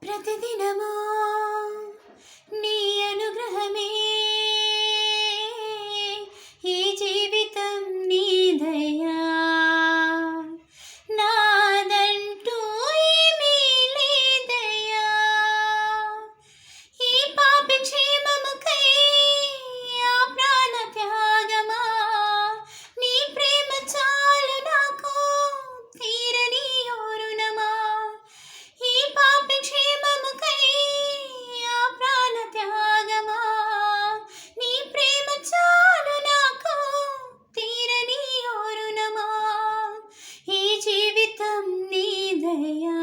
ప్రతిదినము నీ అనుగ్రహమే ఈ జీవితం నీ దయా నాదంటూ ఏమీ లేదయ్యా ఈ పాపి క్షేమముకై ఆ ప్రాణ త్యాగమా నీ ప్రేమ చాలు నాకు తీరని రుణమా ఈ పాపి క్షేమముకై ఆ ప్రాణ త్యాగమా నీ ప్రేమ చాలు నాకు తీరని రుణమా ఈ జీవితం నీ దయా